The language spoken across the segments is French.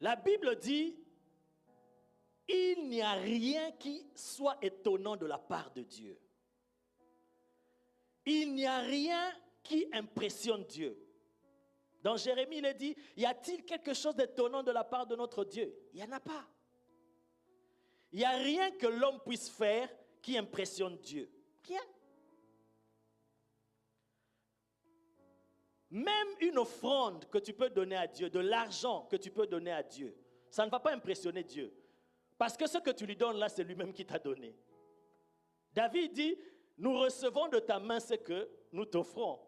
La Bible dit, il n'y a rien qui soit étonnant de la part de Dieu. Il n'y a rien qui impressionne Dieu. Dans Jérémie, il est dit, y a-t-il quelque chose d'étonnant de la part de notre Dieu? Il n'y en a pas. Il n'y a rien que l'homme puisse faire qui impressionne Dieu. Rien. Même une offrande que tu peux donner à Dieu, de l'argent que tu peux donner à Dieu, ça ne va pas impressionner Dieu. Parce que ce que tu lui donnes là, c'est lui-même qui t'a donné. David dit, nous recevons de ta main ce que nous t'offrons.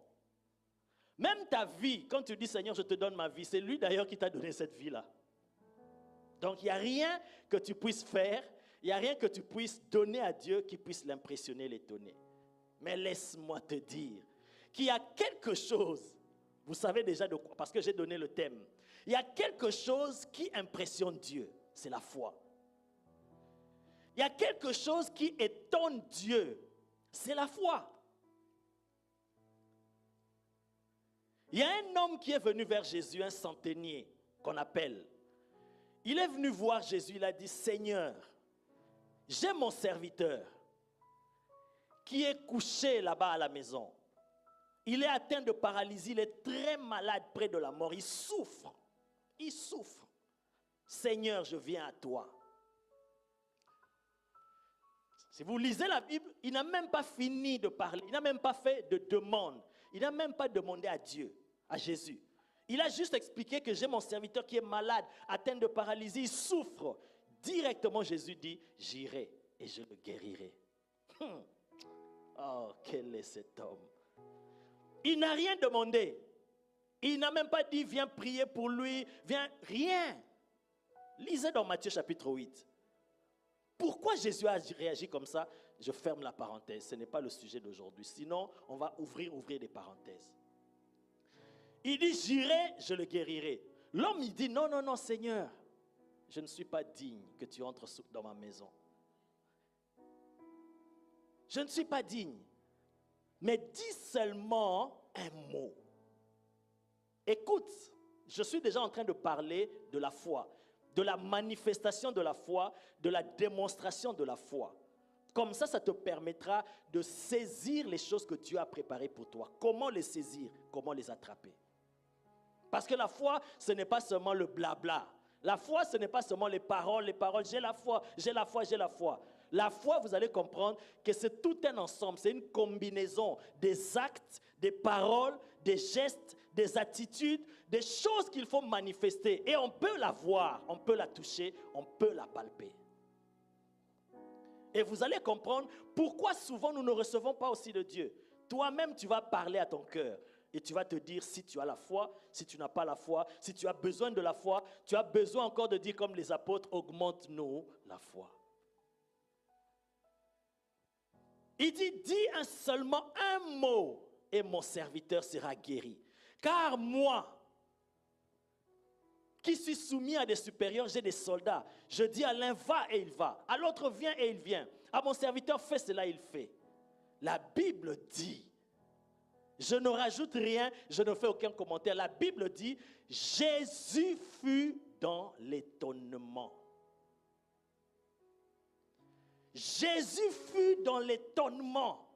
Même ta vie, quand tu dis Seigneur, je te donne ma vie, c'est lui d'ailleurs qui t'a donné cette vie-là. Donc il n'y a rien que tu puisses faire, il n'y a rien que tu puisses donner à Dieu qui puisse l'impressionner, l'étonner. Mais laisse-moi te dire qu'il y a quelque chose, vous savez déjà de quoi, parce que j'ai donné le thème. Il y a quelque chose qui impressionne Dieu, c'est la foi. Il y a quelque chose qui étonne Dieu, c'est la foi. Il y a un homme qui est venu vers Jésus, un centenier qu'on appelle. Il est venu voir Jésus, il a dit, Seigneur, j'ai mon serviteur qui est couché là-bas à la maison. Il est atteint de paralysie, il est très malade près de la mort, il souffre. Il souffre. Seigneur, je viens à toi. Si vous lisez la Bible, il n'a même pas fini de parler, il n'a même pas fait de demande, il n'a même pas demandé à Dieu, à Jésus. Il a juste expliqué que j'ai mon serviteur qui est malade, atteint de paralysie, il souffre. Directement, Jésus dit, j'irai et je le guérirai. Oh, quel est cet homme? Il n'a rien demandé. Il n'a même pas dit, viens prier pour lui, viens, rien. Lisez dans Matthieu chapitre 8. Pourquoi Jésus a réagi comme ça? Je ferme la parenthèse, ce n'est pas le sujet d'aujourd'hui. Sinon, on va ouvrir des parenthèses. Il dit, j'irai, je le guérirai. L'homme, il dit, non, non, non, Seigneur, je ne suis pas digne que tu entres dans ma maison. Je ne suis pas digne. Mais dis seulement un mot. Écoute, je suis déjà en train de parler de la foi, de la manifestation de la foi, de la démonstration de la foi. Comme ça te permettra de saisir les choses que Dieu a préparées pour toi. Comment les saisir? Comment les attraper? Parce que la foi, ce n'est pas seulement le blabla. La foi, ce n'est pas seulement les paroles, j'ai la foi, j'ai la foi, j'ai la foi. La foi, vous allez comprendre que c'est tout un ensemble, c'est une combinaison des actes, des paroles, des gestes, des attitudes, des choses qu'il faut manifester. Et on peut la voir, on peut la toucher, on peut la palper. Et vous allez comprendre pourquoi souvent nous ne recevons pas aussi de Dieu. Toi-même, tu vas parler à ton cœur. Et tu vas te dire si tu as la foi, si tu n'as pas la foi, si tu as besoin de la foi, tu as besoin encore de dire comme les apôtres, augmente-nous la foi. Il dit, dis seulement un mot et mon serviteur sera guéri. Car moi, qui suis soumis à des supérieurs, j'ai des soldats. Je dis à l'un, va et il va. À l'autre, viens et il vient. À mon serviteur, fais cela, il fait. La Bible dit, je ne rajoute rien, je ne fais aucun commentaire. La Bible dit, Jésus fut dans l'étonnement. Jésus fut dans l'étonnement.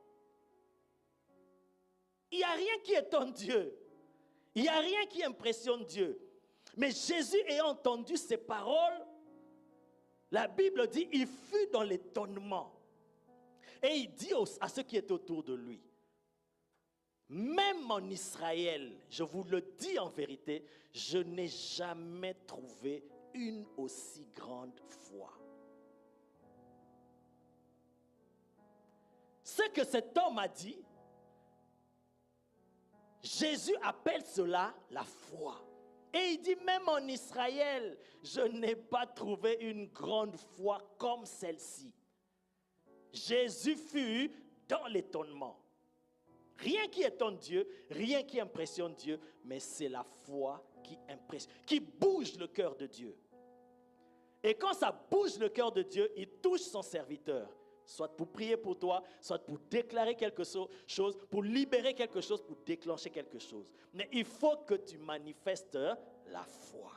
Il n'y a rien qui étonne Dieu. Il n'y a rien qui impressionne Dieu. Mais Jésus ayant entendu ces paroles, la Bible dit, il fut dans l'étonnement. Et il dit à ceux qui étaient autour de lui, même en Israël, je vous le dis en vérité, je n'ai jamais trouvé une aussi grande foi. Ce que cet homme a dit, Jésus appelle cela la foi. Et il dit, même en Israël, je n'ai pas trouvé une grande foi comme celle-ci. Jésus fut dans l'étonnement. Rien qui étonne Dieu, rien qui impressionne Dieu, mais c'est la foi qui impressionne, qui bouge le cœur de Dieu. Et quand ça bouge le cœur de Dieu, il touche son serviteur. Soit pour prier pour toi, soit pour déclarer quelque chose, pour libérer quelque chose, pour déclencher quelque chose. Mais il faut que tu manifestes la foi.